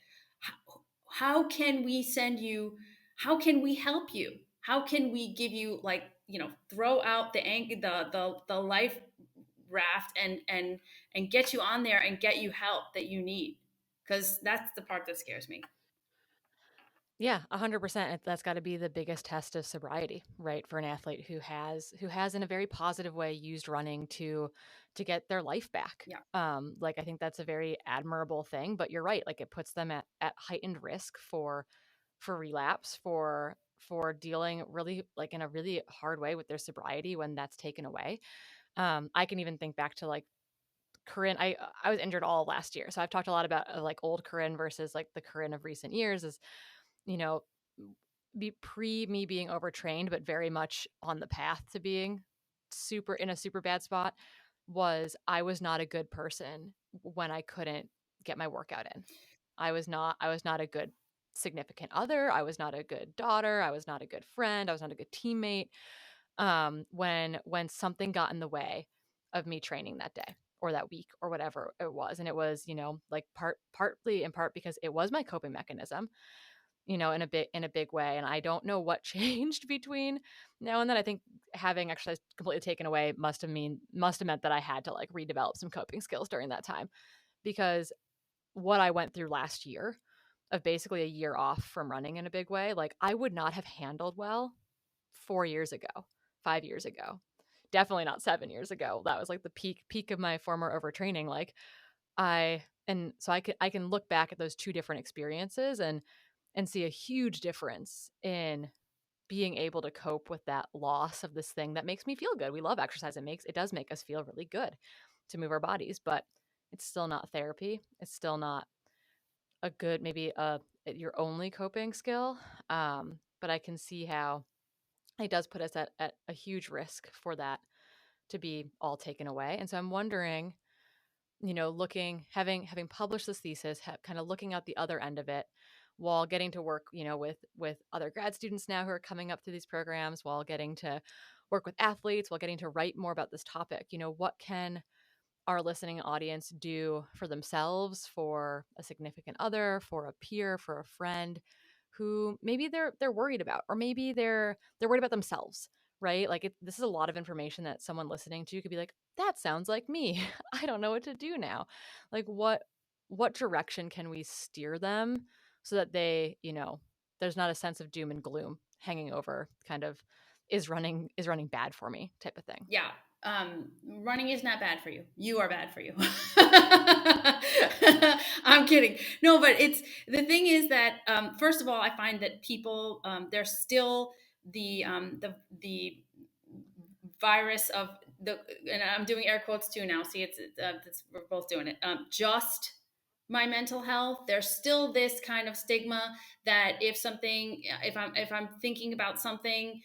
how can we send you, how can we help you, how can we give you, like, throw out the life raft and get you on there and get you help that you need, because that's the part that scares me. Yeah, 100%. That's got to be the biggest test of sobriety, right? For an athlete who has in a very positive way used running to get their life back. Yeah. Like, I think that's a very admirable thing, but you're right. Like, it puts them at heightened risk for relapse, for dealing really like in a really hard way with their sobriety when that's taken away. I can even think back to like Corinne. I was injured all last year, so I've talked a lot about like old Corinne versus like the Corinne of recent years. Is you know, be pre me being overtrained, but very much on the path to being super in a super bad spot, was I was not a good person when I couldn't get my workout in. I was not a good significant other. I was not a good daughter. I was not a good friend. I was not a good teammate. When something got in the way of me training that day or that week or whatever it was, and it was like partly in part because it was my coping mechanism, in a big way. And I don't know what changed between now and then. I think having exercise completely taken away must have meant that I had to like redevelop some coping skills during that time, because what I went through last year of basically a year off from running in a big way, like I would not have handled well 4 years ago, 5 years ago, definitely not 7 years ago. That was like the peak of my former overtraining. Like I can look back at those two different experiences and see a huge difference in being able to cope with that loss of this thing that makes me feel good. We love exercise. It does make us feel really good to move our bodies, but it's still not therapy. It's still not a good, maybe your only coping skill. But I can see how it does put us at a huge risk for that to be all taken away. And so I'm wondering, having published this thesis, kind of looking out the other end of it, while getting to work, with other grad students now who are coming up through these programs, while getting to work with athletes, while getting to write more about this topic. What can our listening audience do for themselves, for a significant other, for a peer, for a friend who maybe they're worried about, or maybe they're worried about themselves, right? Like this is a lot of information that someone listening to could be like, that sounds like me. I don't know what to do now. Like what direction can we steer them so that there's not a sense of doom and gloom hanging over, kind of is running bad for me type of thing. Yeah. Running is not bad for you. You are bad for you. I'm kidding. No, but the thing is that, first of all, I find that people, there's still the virus of the, and I'm doing air quotes too now. See, we're both doing it. Just my mental health. There's still this kind of stigma that if I'm thinking about something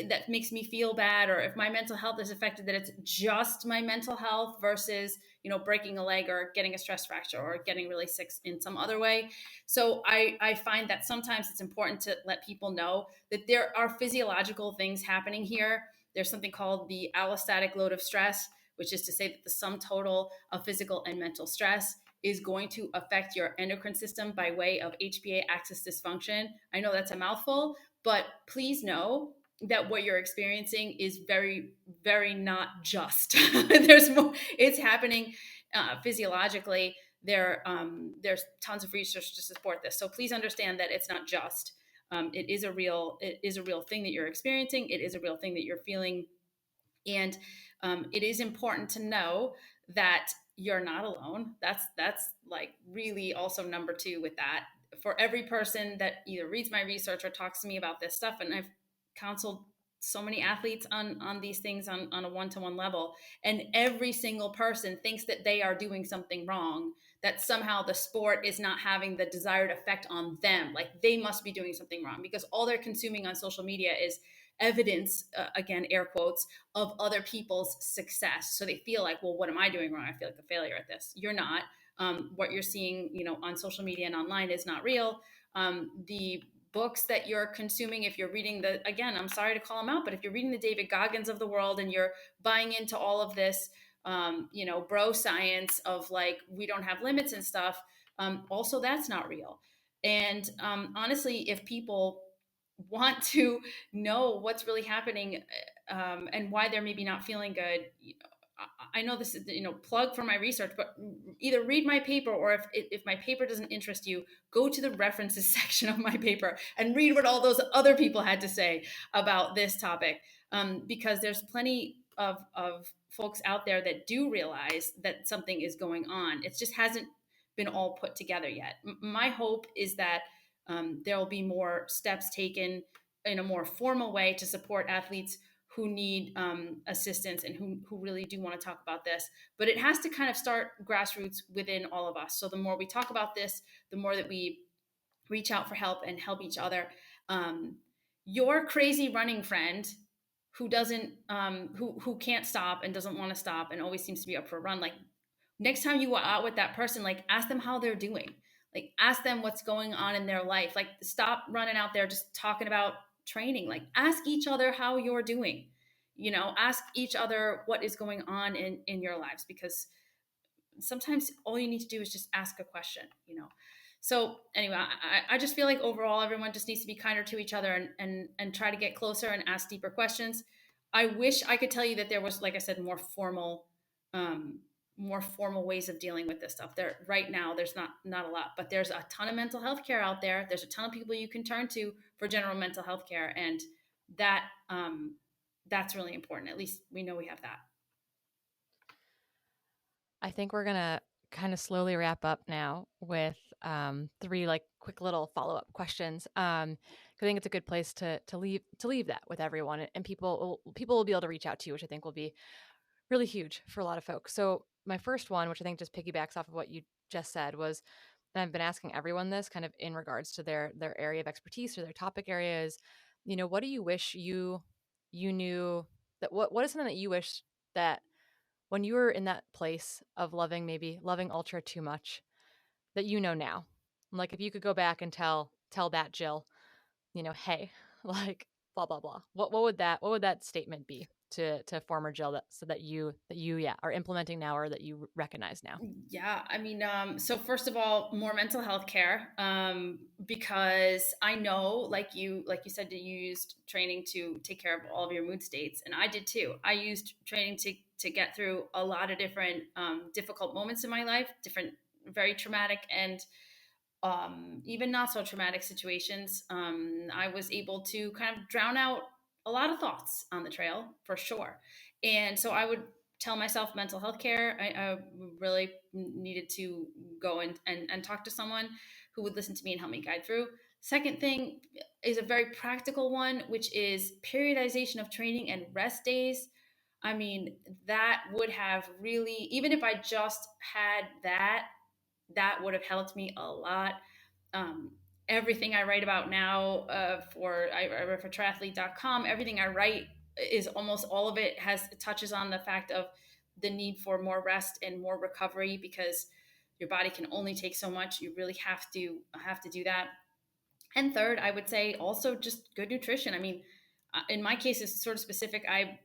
that makes me feel bad, or if my mental health is affected, that it's just my mental health versus breaking a leg or getting a stress fracture or getting really sick in some other way. So I find that sometimes it's important to let people know that there are physiological things happening here. There's something called the allostatic load of stress, which is to say that the sum total of physical and mental stress is going to affect your endocrine system by way of HPA axis dysfunction. I know that's a mouthful, but please know that what you're experiencing is very, very not just. There's more. It's happening physiologically. There's tons of research to support this. So please understand that it's not just. It is a real thing that you're experiencing. It is a real thing that you're feeling, and it is important to know that you're not alone. That's like really also number two with that. For every person that either reads my research or talks to me about this stuff, and I've counseled so many athletes on these things on a one-to-one level, and every single person thinks that they are doing something wrong, that somehow the sport is not having the desired effect on them, like they must be doing something wrong because all they're consuming on social media is evidence, again air quotes, of other people's success. So they feel like, well, what am I doing wrong? I feel like a failure at this. You're not. What you're seeing, on social media and online is not real. The books that you're consuming, if you're reading again, I'm sorry to call them out, but if you're reading the David Goggins of the world and you're buying into all of this, bro science of like, we don't have limits and stuff, also that's not real. And honestly, if people want to know what's really happening, and why they're maybe not feeling good, I know this is plug for my research, but either read my paper, or if my paper doesn't interest you, go to the references section of my paper and read what all those other people had to say about this topic, because there's plenty of folks out there that do realize that something is going on. It just hasn't been all put together yet. My hope is that there will be more steps taken in a more formal way to support athletes who need assistance and who really do want to talk about this. But it has to kind of start grassroots within all of us. So the more we talk about this, the more that we reach out for help and help each other. Um, your crazy running friend who doesn't, who can't stop and doesn't want to stop and always seems to be up for a run, like next time you go out with that person, like ask them how they're doing. Like ask them what's going on in their life. Like stop running out there just talking about training. Like ask each other how you're doing. Ask each other what is going on in your lives, because sometimes all you need to do is just ask a question. So anyway, I just feel like overall everyone just needs to be kinder to each other and try to get closer and ask deeper questions. I wish I could tell you that there was, like I said, um, more formal ways of dealing with this stuff. There right now, there's not a lot, but there's a ton of mental health care out there. There's a ton of people you can turn to for general mental health care, and that that's really important. At least we know we have that. I think we're gonna kind of slowly wrap up now with three like quick little follow up questions. 'Cause I think it's a good place to leave that with everyone, and people will be able to reach out to you, which I think will be really huge for a lot of folks. So my first one, which I think just piggybacks off of what you just said, was, and I've been asking everyone this kind of in regards to their area of expertise or their topic areas. What do you wish you knew, that what is something that you wish that when you were in that place of loving, maybe loving ultra too much, that now? Like if you could go back and tell that Jill, hey, like blah blah blah. What would that statement be to former Jill, that so that you yeah are implementing now, or that you recognize now? Yeah, I mean, so first of all, more mental health care, because I know, like you said, that you used training to take care of all of your mood states, and I did too. I used training to get through a lot of different difficult moments in my life, different very traumatic and even not so traumatic situations. I was able to kind of drown out a lot of thoughts on the trail for sure. And so I would tell myself mental health care. I really needed to go and talk to someone who would listen to me and help me guide through. Second thing is a very practical one, which is periodization of training and rest days. I mean, that would have really, even if I just had that, that would have helped me a lot. Um, Everything I write about now I write for triathlete.com, everything I write is almost all of it has touches on the fact of the need for more rest and more recovery, because your body can only take so much. You really have to do that. And third, I would say also just good nutrition. I mean, in my case, it's sort of specific. I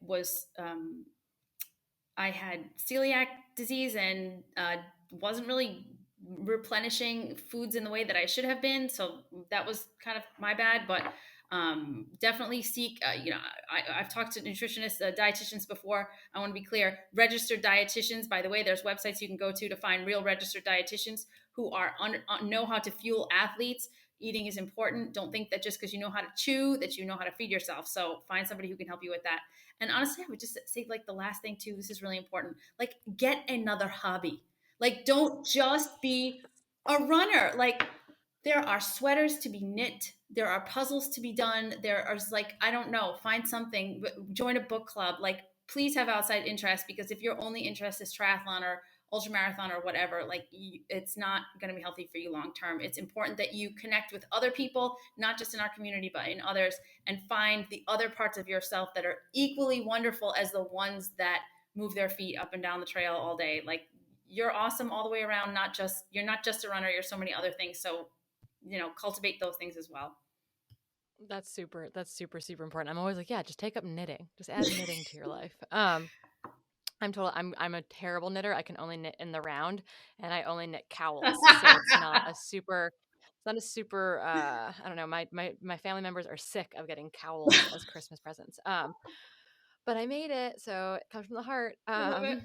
had celiac disease and wasn't really replenishing foods in the way that I should have been. So that was kind of my bad, but definitely seek, I've talked to nutritionists, dietitians before. I want to be clear, registered dietitians, by the way, there's websites you can go to find real registered dietitians who know how to fuel athletes. Eating is important. Don't think that just because you know how to chew that you know how to feed yourself. So find somebody who can help you with that. And honestly, I would just say, like, the last thing too, this is really important. Like, get another hobby. Like, don't just be a runner. Like, there are sweaters to be knit. There are puzzles to be done. There are, like, I don't know, find something, join a book club. Like, please have outside interest, because if your only interest is triathlon or ultra marathon or whatever, like, it's not going to be healthy for you long term. It's important that you connect with other people, not just in our community, but in others, and find the other parts of yourself that are equally wonderful as the ones that move their feet up and down the trail all day. Like, you're awesome all the way around. You're not just a runner. You're so many other things. So, cultivate those things as well. That's super important. I'm always like, yeah, just take up knitting. Just add knitting to your life. I'm a terrible knitter. I can only knit in the round, and I only knit cowls. So it's not a super I don't know, my family members are sick of getting cowls as Christmas presents. But I made it, so it comes from the heart. I love it.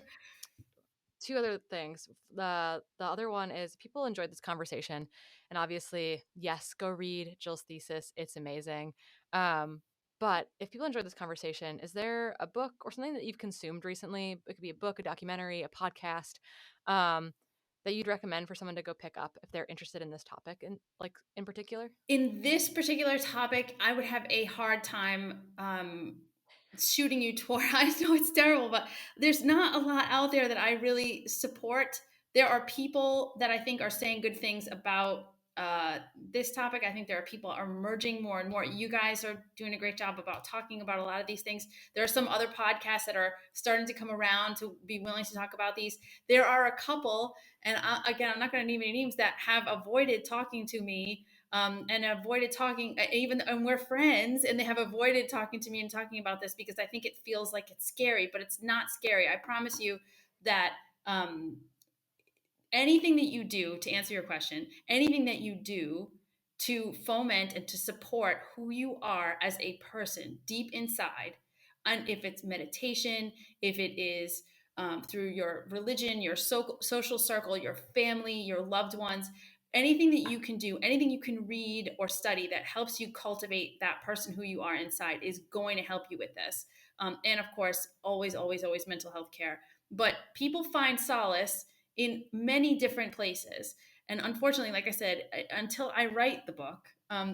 Two other things. The other one is, people enjoyed this conversation, and obviously, yes, go read Jill's thesis. It's amazing. Um, but if people enjoyed this conversation, is there a book or something that you've consumed recently? It could be a book, a documentary, a podcast, um, that you'd recommend for someone to go pick up if they're interested in this topic, in particular. In this particular topic, I would have a hard time shooting you toward. I know it's terrible, but there's not a lot out there that I really support. There are people that I think are saying good things about this topic. I think there are people are emerging more and more. You guys are doing a great job about talking about a lot of these things. There are some other podcasts that are starting to come around to be willing to talk about these. There are a couple, and again, I'm not going to name any names, that have avoided talking to me, and avoided talking, even, and we're friends, and they have avoided talking to me and talking about this because I think it feels like it's scary, but it's not scary. I promise you that um, anything that you do, to answer your question, anything that you do to foment and to support who you are as a person deep inside, and if it's meditation, if it is through your religion, your social circle, your family, your loved ones, anything that you can do, anything you can read or study that helps you cultivate that person who you are inside is going to help you with this. And of course, always, always, always mental health care. But people find solace in many different places. And unfortunately, like I said, until I write the book,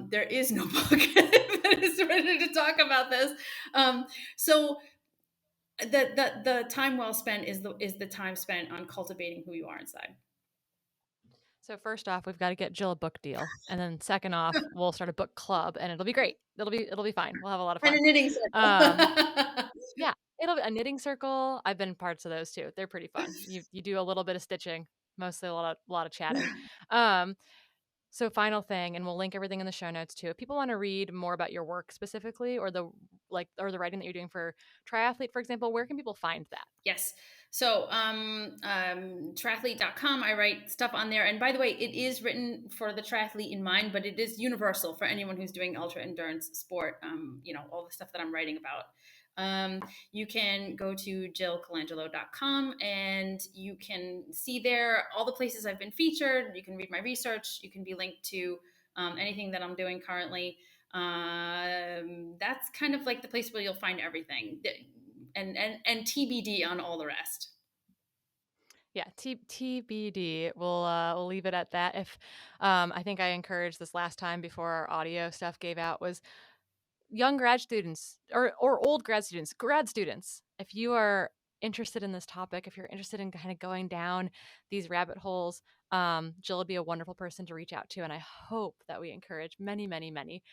there is no book that is ready to talk about this. So the time well spent is the time spent on cultivating who you are inside. So first off, we've got to get Jill a book deal, and then second off, we'll start a book club, and it'll be great. It'll be fine. We'll have a lot of And fun. a knitting circle. Um, yeah, it'll be a knitting circle. I've been parts of those too. They're pretty fun. You do a little bit of stitching, mostly a lot of chatting. Um, so final thing, and we'll link everything in the show notes too. If people want to read more about your work specifically, or the writing that you're doing for Triathlete, for example, where can people find that? Yes. So, triathlete.com, I write stuff on there. And by the way, it is written for the triathlete in mind, but it is universal for anyone who's doing ultra endurance sport. All the stuff that I'm writing about. You can go to jillcolangelo.com and you can see there all the places I've been featured. You can read my research. You can be linked to anything that I'm doing currently. That's kind of like the place where you'll find everything. And TBD on all the rest. Yeah, TBD. We'll leave it at that. If I think I encouraged this last time before our audio stuff gave out was young grad students or old grad students, if you are interested in this topic, if you're interested in kind of going down these rabbit holes, Jill would be a wonderful person to reach out to. And I hope that we encourage many, many, many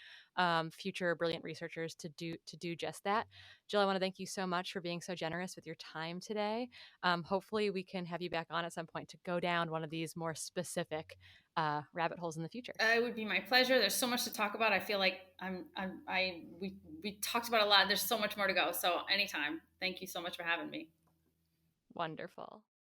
future brilliant researchers to do just that. Jill, I want to thank you so much for being so generous with your time today. Hopefully we can have you back on at some point to go down one of these more specific rabbit holes in the future. It would be my pleasure. There's so much to talk about. I feel like we talked about a lot. There's so much more to go. So anytime. Thank you so much for having me. Wonderful.